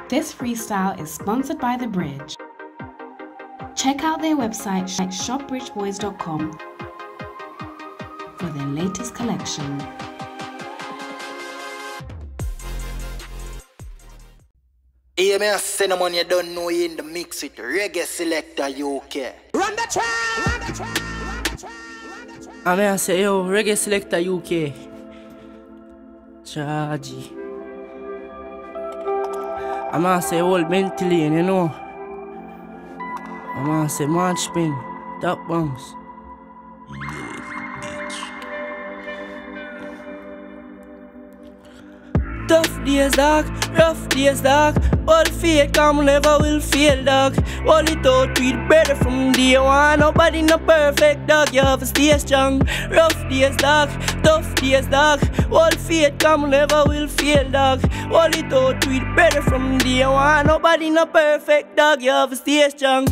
This freestyle is sponsored by The Bridge. Check out their website at shopbridgeboys.com for their latest collection. Hey, me a cinnamon, you don't know you in the mix with Reggae Selecta UK. Run the track! I mean, I say, yo, Reggae Selecta UK. Chargy. I mean, I say, old mentally, you know. I mean, I say, march spin, top bounce. Tough days, dog, rough days, dog. All fate come never will fail, dog. All it out with better from day one. Nobody no perfect, dog. You have to stay strong. Rough days, dog, tough days, dog. All fate come never will fail, dog. All it out with better from day one. Nobody no perfect, dog. You have to stay strong.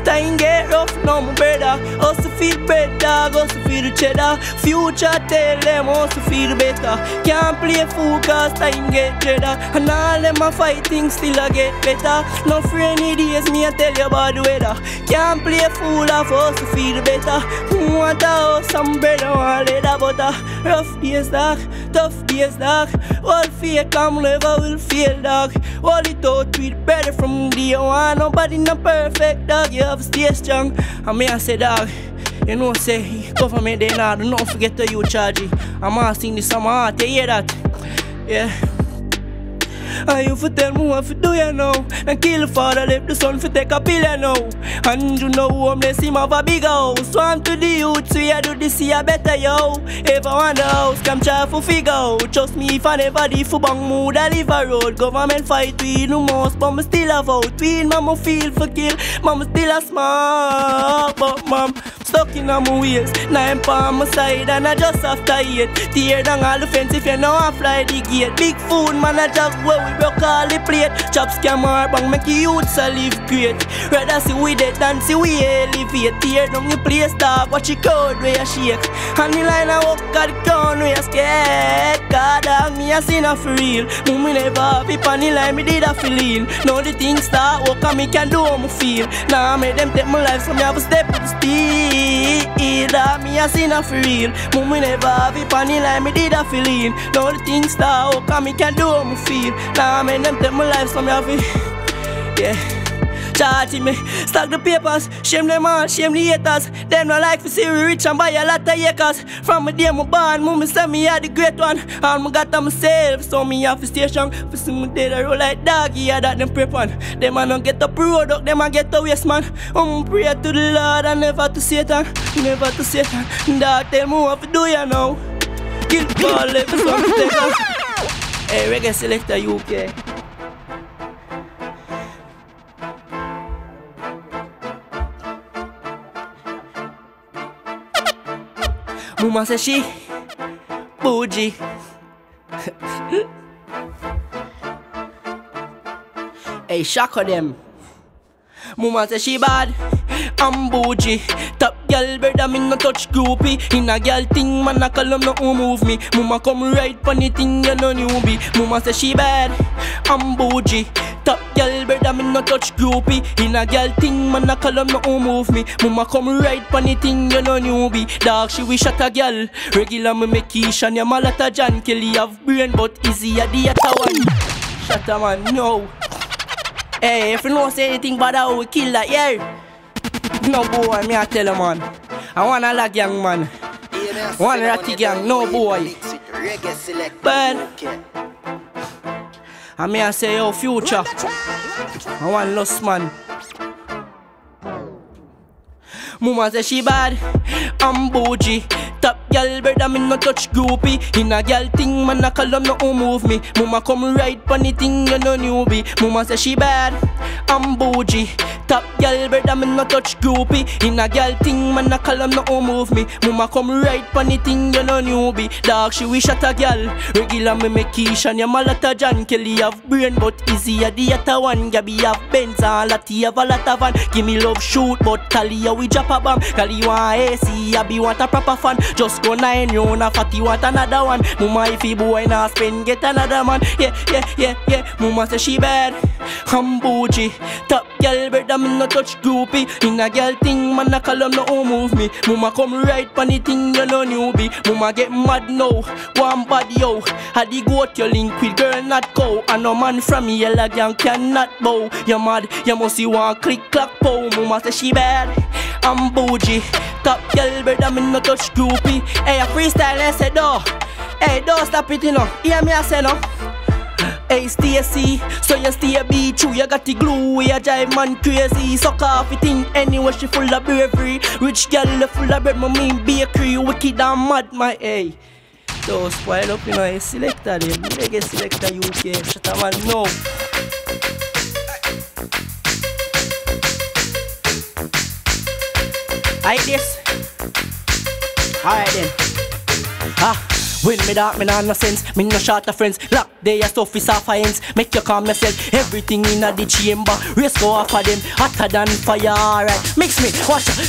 Time get rough, no my brother. Also feel better, dog. Also feel the cheddar. Future tell them also feel better. Can't play fool cause time get dreader. And all them a fighting still a get better. No rainy days me a tell you about the weather. Can't play fool off also feel better. Who want a house, some bread and want leather butter. Rough days, dog, tough days, dog. All fate come never will fail, dog. All it out with better from day one. Nobody no perfect, dog. You have to stay strong. And me I say, dog, you know say government they not do not forget to you charge. I'm asking this on my heart, you hear that? Yeah. And you for tell me what to do, you know. And kill the father, left the son for take a pill, you know. And you know homeless him have a big house. Swam to the youth, so you do this year better, yo. If I want the house, come try for figure out. Trust me, if I never did for bang mood, I live a road. Government fight, we no most, but me still have out. We mama feel for kill, mama still a smart. But mom, stuck in my ways. 9 on my side, and I just after 8. Tear down all the fence if you know I fly the gate. Big food, man, I just where we broke all the plate. Chop scammer, bang, make the youths a live great. Rather see we dead than see we elevate. Tear down the place, dog, watch the code where you shake. And the line I walk at the crown where you scared. God, dog, me a sin for real. Me never happy on the line, me did a feeling. Now the things start walk and me can do how me feel. Now I make them take my life, so me have a step with the speed. Dog, me a sin for real. Me never happy on the line, me did a feeling. Now the things start walk and me can do how me feel. Now I make them take my life, so me have to, yeah. Charging me, stack the papers, shame them all, shame the haters. Them no like to see we rich and buy a lot of acres. From the day my born, mommy say me are the great one. All me got to myself, so me have to stay strong. For see me dead a roll like doggy, yeah, that them prep on. Them a don't get a product, them a get a waste man. Pray to the Lord and never to Satan, never to Satan. Dog tell me what to do, you know. Kill ball, let me son to take off. Hey, Reggae Selecta UK. Mama say she bougie. Hey, shock of them. Mama say she bad, I'm bougie. Top girl, brother, me no touch groupie. In a girl thing, man, I call them no move me. Mama come right pon the thing, you no newbie. Mama say she bad, I'm bougie. Top girl, brother, me no touch groupie. In a girl thing, man, I call them no move me. Mama come right pon the thing, you no newbie. Dog, she wish at a girl. Regular me make ish and your malata John Killah have brain, but easy a the other one. Shut up, man, no. Hey, if you know say anything bad, I will kill that, yeah. No boy, me I tell you, man. I want a lag young man. One ratty gang, no boy. But I may I say, yo, future. I want lost man. Mama say she bad, I'm bougie. Top girl, brother, me no touch groupie. In a girl thing, man, I call them no move me. Mama come right pon the thing, you no newbie. Mama say she bad, I'm bougie. Top girl, brother, me no touch groupie. In a girl thing, man, I call them no move me. Mama come right pon the thing, you no newbie. Dog, she wish at a girl. Regular me make ish and your malata John Killah have brain, but easy a the other one. Gabby have Benz and Lati have a lot of van. Give me love shoot, but Talia we drop a bomb. Cali want AC, I be want a proper fan. Just just go 9 round. A fatty want another one. Mama if he boy nah spend, get another man. Yeah. Mama say she bad, I'm bougie. Top girl, but I'm not touch groupie. In a girl thing, man, I call him no move me. Mama come right pan the thing, you know newbie. Mama get mad now, one bad yo. Had the goat your link with girl not go. And no man from me, yellow gang cannot bow. You mad, you must see one click clack pow. Mama say she bad, I'm bougie. Top girl, but I'm not touch groupie. Hey, a freestyle, I said no. Hey, don't stop it, you know. Hear me, I say no. Hey, Stacy, so you stay a beat true. You got the glue, you drive man crazy. Suck off it in anyway, she full of bravery. Rich girl full of bread, my mean bakery. Wicked and mad, my hey. So spoil up, you know, Selecta them. Reggae Selecta UK, shut up man, no. Like this. Alright then. When me dark, me nah no sense. Me no short of friends. Lock they your stuff is off ends. Make you calm yourself. Everything in the chamber. Race go off of them. Hotter than fire. Alright. Mix me.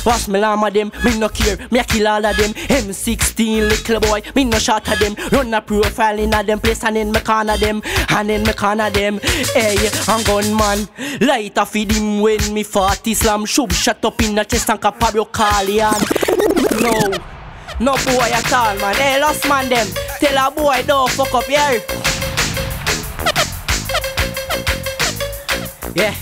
Watch me llama them. Me no care. Me a kill all of them. M16 little boy. Me no short of them. Run a profile in a them place and in me corner them. And in me corner them. Hey, I'm gunman. Light a feed him when me 40 slam. Shub shut up in the chest and capabro Kalian. No boy at all, man. Hey, lost man them. Tell a boy don't fuck up here. Yeah.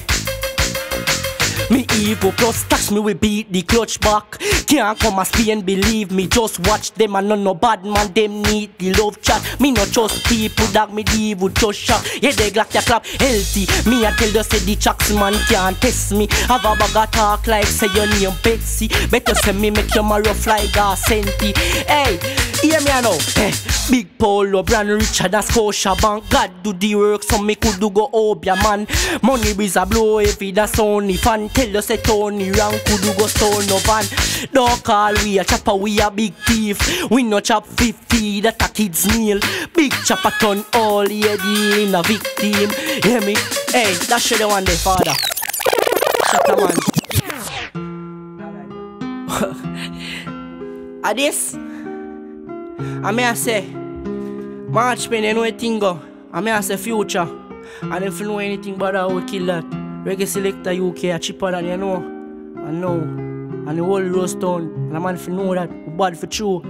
Me ego plus tax me we beat the clutch back. Can't come and stay and believe me. Just watch them and no bad man. Them need the love chat. Me not trust people that me deal with just shot. Yeah, they glock ya clap healthy. Me I tell you say the tracks man can't test me. Have a bag of talk like say your name Betsy. Better say me make your marrow fly gas senti. Hey, hear me now. Hey, big polo brand richer than Scotia Bank. God do the work so me could do go obia man. Money breeze a blow heavy that's only fan. Tell you say Tony Rank could do go stone no van. Don't call we a chopper, we a big thief. We no chop 50, that a kid's meal. Big chopper turn all year deal in a victim. Hear me? Hey, that shit the one day, father. Shut up, man. A this? I may say March pen, you know anything go. I may say future. And if you know anything about that, I will kill that. Reggae Selecta UK a Chippa Don, you know. I know. And the whole roast down. And a man if you know that, we bad for true.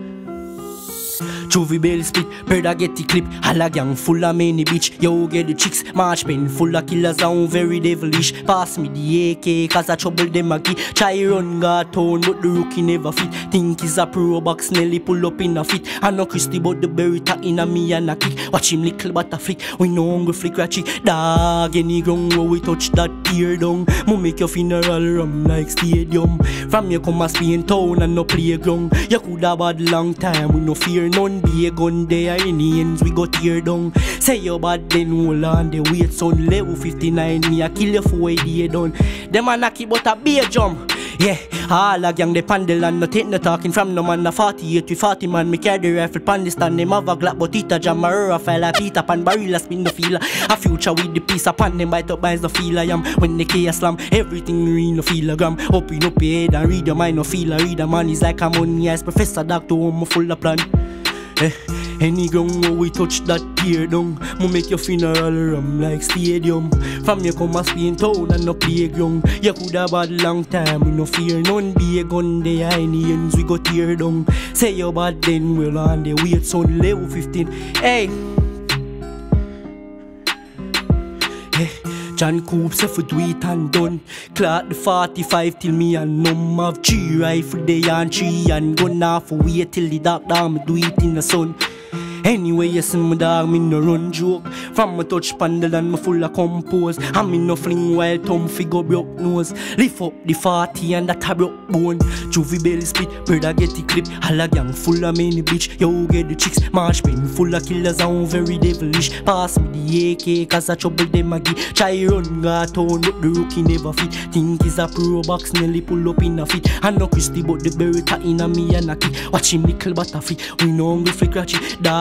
Juvie Bell spit, brother get the clip. Halla gang full of many bitch. Yo get the chicks, March pen full of killers sound very devilish. Pass me the AK, cause I trouble them a key. Try run got town, but the rookie never fit. Think is a pro box, Nelly pull up in a fit. I know Christy but the berry in a me and a kick. Watch him little but a flick, we no hungry flick ratchy. Dog any ground where we touch that tear down. Mo make your funeral rum like stadium. From you come a Spain town and no playground. You coulda bad long time, we no fear none. Be a gun there in the ends, we got tear down. Say you bad then hold on the weight son. Level 59, me a kill you for a day done. Them a knock it but a be a jump. Yeah, all a gang they pandel and no take no talking from no man. A 48 with 40 man, me carry the rifle pan the stand. Them have a glock but it a jam a file a Peter pan barrel a spin the feeler. A future with the piece upon them bite up by the feel I am. When they chaos slam, everything real no feel a gram. Open up your head and read your mind no feel a read a man is like a money as professor doctor home full of plan. Any ground where we touch that tear down, mo make your funeral rum like stadium. From you come a Spain town and no playground. You coulda bad long time, we no fear none. Be a gun there in the ends, we go tear down. Say you bad then we'll on the wait son level 15. Hey, John Coop say for do it and done. Clock the 45 till me and numb have 3 rifle day and 3 and gun off wait till the dark down me do it in the sun. Anyway, you see my dog, me no run joke. From my touch pandal and me full of compose. And me no fling while thumb figure broke nose. Lift up the 40 and that a broke bone. Juvie belly spit, brother get the clip. Halla gang full of many bitch. Yo get the chicks, March pen full of killers and very devilish. Pass me the AK, cause I trouble them a give. Try run got town, but the rookie never fit. Think is a pro box, Nelly pull up in a fit. And no Christy, but the berry in a me and a kick. Watch him nickel but a fit. We no hungry flick ratchy.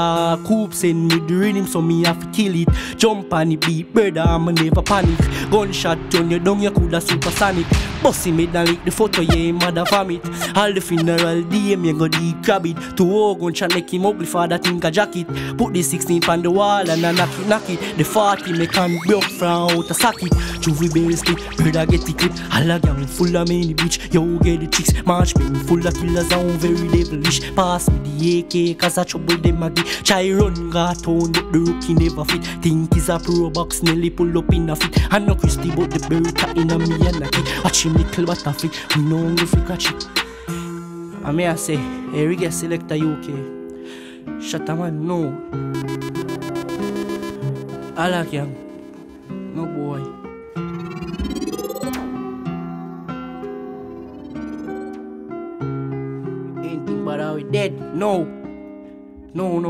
Coop send me the rhythm so me have to kill it. Jump on the beat, brother, I'ma never panic. Gunshot turn you down, you coulda supersonic. Bossy made and lick the photo, yeah, mother vomit. All the funeral day, me go de-crab it. 2 gun chat make him ugly for that think a jacket. Put the 16 on the wall and I knock it. The 40 make him broke from out a socket. Juvie berry split, brother get it clip. All a gang full of many bitch, yo get the chicks. March me full of killers and very devilish. Pass me the AK, cause I trouble them again. Try run got on, but the rookie never fit. Think is a pro box, nearly pull up in a fit. I know Christy, but the berry in a me and a kid. Watch him little butterfly, we know if we catch it. I may I say, hey, reggae Selecta UK. Shut up, man, no. I like him. No boy. Anything but how we dead? No. No.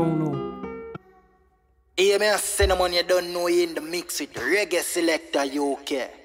Yeah, me a say no man, you don't know you in the mix with Reggae Selecta UK.